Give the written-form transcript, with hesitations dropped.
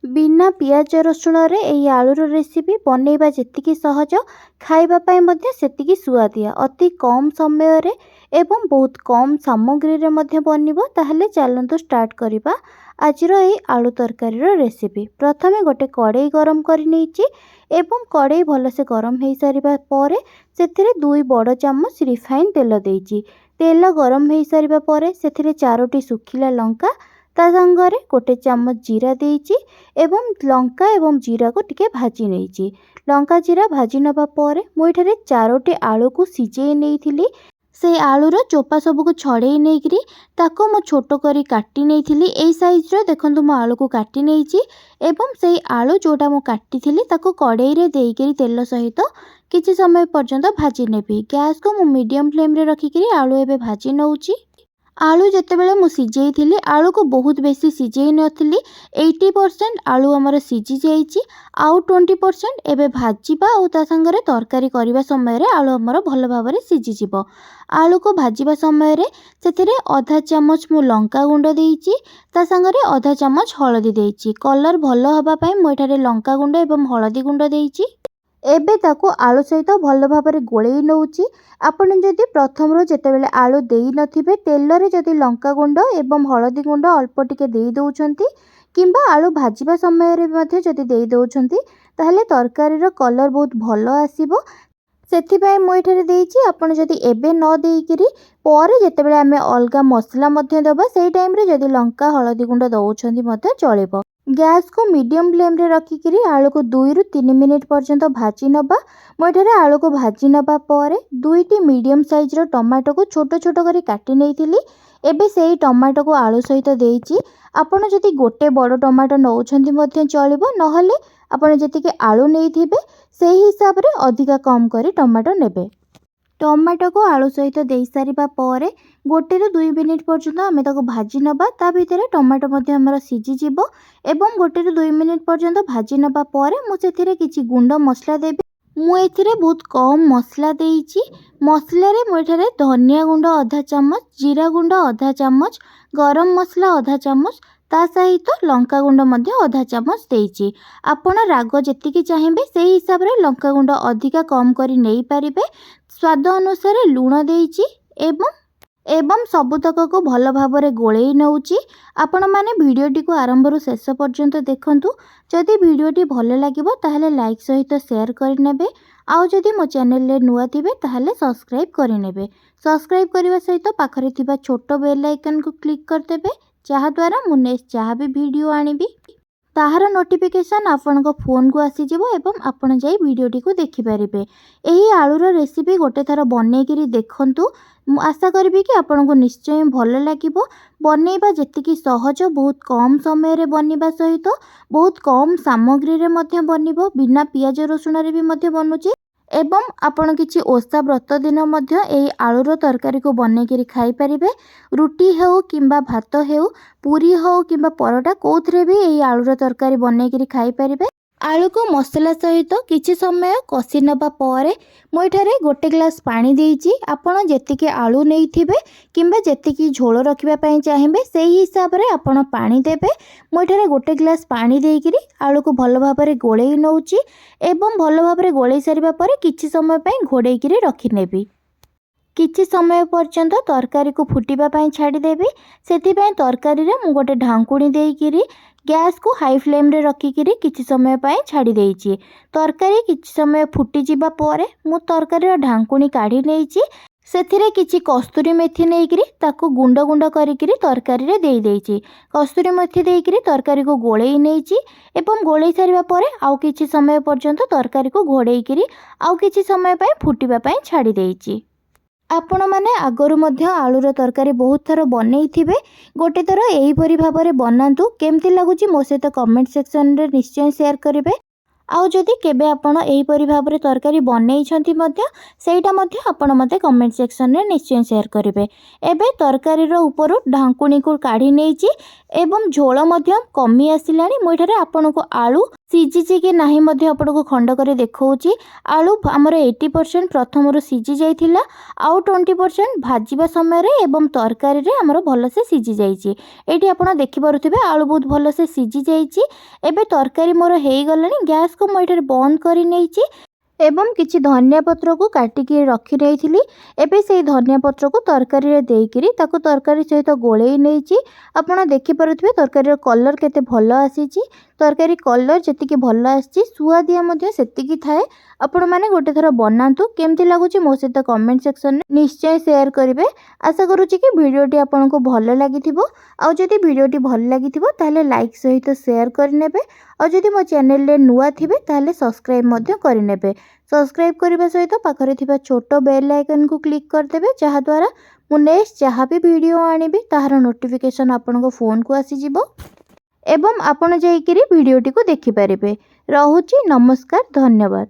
बिना पियाज रसुण रे एई आलूर रेसिपी बनैबा जेतिकी सहज खाइबा पाई मध्य सेतिकी सुआदिया अति कम समय रे एवं बहुत कम सामग्री रे मध्य बनिबो। ताहले चलंतु स्टार्ट करिबा आजिर एई आलू तरकारीर रेसिपी। प्रथमे गोटे कड़ाई गरम करि नेइची एवं कड़ाई भलसे गरम हेई सारिबा परे सेथिरे 2 बड़ चामच रिफाइन तेल देइची। तेल गरम हेई सारिबा परे सेथिरे 4टी सुखिला लंका ता संगरे गोटे चामच जीरा देइची एवं लंका एवं जीरा को टिके भाजी नेइची। लंका जीरा भाजी नबा परे मु एठारे 4टी आलू को सिजेई नेइथिली। से आलूर चोपा सबको छड़ेई नेइकरी ताको मु छोटो करी काटी नेइथिली। एई साइज रो देखंतु मु आलू को काटी नेइची एवं सेई आलू जोटा मु काटिथिली ताको कड़ाई रे देइकरी तेल सहित किछि समय पर्यंत भाजी नेबी। गैस को मु मीडियम फ्लेम रे रखिकरी आलू एबे भाजी नउची। आलू जितेबाला मु सिझेइथिली आलू को बहुत बेसी सिझेई नथिली। 80% आलू हमर सिझी जाइछि आउ 20% एबे भाजीबा और ता संगरे तरकारी करिबा समय रे आलू हमर भलो भाबरे सिझी जिवो। आलू को भाजीबा समय रे सेथिरे आधा चामच मु लंका गुंड देइछि ता संगरे आधा चामच हळदी देइछि। कलर भलो हबा पई मु एठारे लंका गुंड एवं हळदी गुंड देइछि। एबे ताको आलू सहित भलो भाबरे गोळेई नउची। आपण जदि प्रथम रो जेतेबेले आलू देई नथिबे तेल रे जदि लंका गुंड एवं हळदी गुंड अल्प टिके देई दउछंती किंबा आलू भाजीबा समय रे मध्ये जदि देई दउछंती ताहले तरकारी रो कलर बहुत भलो आसीबो। सेथिबाई मु एठारे देइछि। आपण जदि एबे न देइकिरी परे जेतेबेले आमे अलगा मसला मध्ये दबा सेई टाइम रे जदि लंका हळदी गुंड दउछंती मध्ये चलेबो। गैस को मीडियम फ्लेम रे रखिकरी आलू को 2 रु 3 मिनिट पर्यंत भाजी नबा। मु एठारे आलू को भाजी नबा परे 2टी मीडियम साइज रो टमाटो को छोटो छोटो करी काटी नेइथिली। एबे सेई टमाटो को आलू सहित देइछि। आपण जदि गोटे बड़ टमाटो नउछंती मध्ये चलिबो नहले आपण जेतिके आलू नेइथिबे सेही हिसाब रे अधिका कम करी टमाटो नेबे। टमाटो को आलू सहित देई सारिबा परे 1 रु 2 मिनिट पर्यंत आमे ताको भाजी नबा। ता भितरे टमाटो मध्ये हमर सिझी जिवो एवं 1 रु 2 मिनिट पर्यंत भाजी नबा परे मु सेथिरे किछि गुंड मसला देबी। मु एथिरे बहुत कम मसला देइछि। मसला रे मु एठारे धनिया गुंड आधा चामच, जीरा गुंड आधा चामच, गरम मसला आधा चामच ता सहित लंका गुंड मध्ये आधा चामच देइछि। आपण राग जेतिकी चाहिबे सेही हिसाब रे लंका गुंड अधिका कम करी नेई परिबे। स्वाद अनुसार लूण देइछि एवं सबुतक को भलो भाबरे गोळेई नउची। आपण माने वीडियोटी को आरंभ रु शेष पर्यंत देखंतु। जदि वीडियोटी भलो लागिबो ताहले लाइक सहित शेयर करि नेबे। आउ जदि मो चैनल रे नुआ थिबे ताहले सब्सक्राइब करि नेबे। सब्सक्राइब करिवा सहित पाखरे थिबा छोटो बेल आइकन को क्लिक कर देबे जहा द्वारा मु नेक्स्ट जहा भी वीडियो आनिबी ताहार नोटिफिकेशन आपण को फोन को आसी जिवो एवं आपण जाई वीडियोटी को देखि परिबे। एही आलूर रेसिपी गोटे थर बनै करी देखंतु। आशा करबी कि आपण को निश्चय भलो लागिबो। बनैबा जेतिकी सहज बहुत कम समय रे बनिबा सहित बहुत कम सामग्री रे मध्य बनिबो। बिना पियाज रसुण रे भी मध्य बनुची एवं आपण किछि ओषा व्रत दिन मध्य एही आलूर तरकारी को बनै करी खाई परिबे। रुटी हेउ किंबा भात हेउ, पूरी हो किंबा परोटा कोथरे भी एही आलूर तरकारी बनै करी खाई परिबे। आलू को मसला सहित किछि समय कषि नबा परे मु एठारे गोटे ग्लास पानी देइछि। आपण जेतिके आलू नेइथिबे किंबा जेतिकी झोल रखिबा पई चाहिबे सेही हिसाब रे आपण पानी देबे। मु एठारे गोटे ग्लास पानी देइकरी आलू को भलो भाबरे गोळेई नउची एवं भलो भाबरे गोळेई सारिबा परे किछि समय पई घोड़ेई करी रखि नेबी। किछि समय पर्यंत तरकारी को फुटिबा पई छाडी देबी। सेथि पई तरकारी रे मु गोटे ढांकुणी देइकरी गैस को हाई फ्लेम रे रखिकरी किछि समय पई छाडी देइछि। तरकारी किछि समय फुटी जिबा परे मु तरकारी रो ढांकुणी काढी नेइछि। सेथिरे किछि कस्तूरी मेथी नेइकरी ताको गुंड गुंड करिकरी तरकारी रे देई देइछि। कस्तूरी मेथी देइकरी तरकारी को गोळेई नेइछि एवं गोळेई सारिबा परे आउ किछि समय पर्यंत तरकारी को घोड़ेइकरी आउ किछि समय पई फुटिबा पई छाडी देइछि। आपण माने आगरु मध्य आलूर तरकारी बहुत थर बनैथिबे। गोटे थर एही परि भाबरे बनांतु। केमति लागुची मो सहित कमेंट सेक्शन रे निश्चय शेयर करिवे। आउ जदि केबे आपण एही परि भाबरे तरकारी बनैछंती मध्य सेटा मध्य आपण मते कमेंट सेक्शन रे निश्चय शेयर करिवे। एबे तरकारी रो ऊपर ढांकुणी को काढी नेइची एवं झोल मध्य कमी आसिलानी। मु एठारे आपण को आलू ସିଝିଛି କି ନାହିଁ ମଧ୍ୟ ଆପଣଙ୍କୁ ଖଣ୍ଡ କରି ଦେଖାଉଛି। ଆଳୁ ଆମର 80% ପ୍ରଥମରୁ ସିଝି ଯାଇଥିଲା, ଆଉ 20% ଭାଜିବା ସମୟରେ ଏବଂ ତରକାରୀରେ ଆମର ଭଲସେ ସିଝି ଯାଇଛି। ଏଇଠି ଆପଣ ଦେଖିପାରୁଥିବେ ଆଳୁ ବହୁତ ଭଲସେ ସିଝି ଯାଇଛି। ଏବେ ତରକାରୀ ମୋର ହେଇଗଲାଣି। ଗ୍ୟାସ୍କୁ ମୁଁ ଏଠାରେ ବନ୍ଦ କରି ନେଇଛି ଏବଂ କିଛି ଧନିଆ ପତ୍ରକୁ କାଟିକି ରଖି ନେଇଥିଲି। ଏବେ ସେଇ ଧନିଆ ପତ୍ରକୁ ତରକାରୀରେ ଦେଇକିରି ତାକୁ ତରକାରୀ ସହିତ ଗୋଳେଇ ନେଇଛି। ଆପଣ ଦେଖିପାରୁଥିବେ ତରକାରୀର କଲର୍ କେତେ ଭଲ ଆସିଛି। ତରକାରୀ କଲର୍ ଯେତିକି ଭଲ ଆସିଛି ସୁଆଦିଆ ମଧ୍ୟ ସେତିକି ଥାଏ। ଆପଣମାନେ ଗୋଟେ ଥର ବନାନ୍ତୁ। କେମିତି ଲାଗୁଛି ମୋ ସହିତ କମେଣ୍ଟ ସେକ୍ସନରେ ନିଶ୍ଚୟ ସେୟାର କରିବେ। ଆଶା କରୁଛି କି ଭିଡ଼ିଓଟି ଆପଣଙ୍କୁ ଭଲ ଲାଗିଥିବ। ଆଉ ଯଦି ଭିଡ଼ିଓଟି ଭଲ ଲାଗିଥିବ ତାହେଲେ ଲାଇକ୍ ସହିତ ସେୟାର କରିନେବେ। ଆଉ ଯଦି ମୋ ଚ୍ୟାନେଲରେ ନୂଆ ଥିବେ ତାହେଲେ ସବସ୍କ୍ରାଇବ୍ ମଧ୍ୟ କରିନେବେ। ସବସ୍କ୍ରାଇବ୍ କରିବା ସହିତ ପାଖରେ ଥିବା ଛୋଟ ବେଲ୍ ଆଇକନ୍କୁ କ୍ଲିକ୍ କରିଦେବେ, ଯାହାଦ୍ୱାରା ମୁଁ ନେକ୍ସଟ ଯାହା ବି ଭିଡ଼ିଓ ଆଣିବି ତାହାର ନୋଟିଫିକେସନ୍ ଆପଣଙ୍କ ଫୋନ୍କୁ ଆସିଯିବ ଏବଂ ଆପଣ ଯାଇକରି ଭିଡ଼ିଓଟିକୁ ଦେଖିପାରିବେ। ରହୁଛି, ନମସ୍କାର, ଧନ୍ୟବାଦ।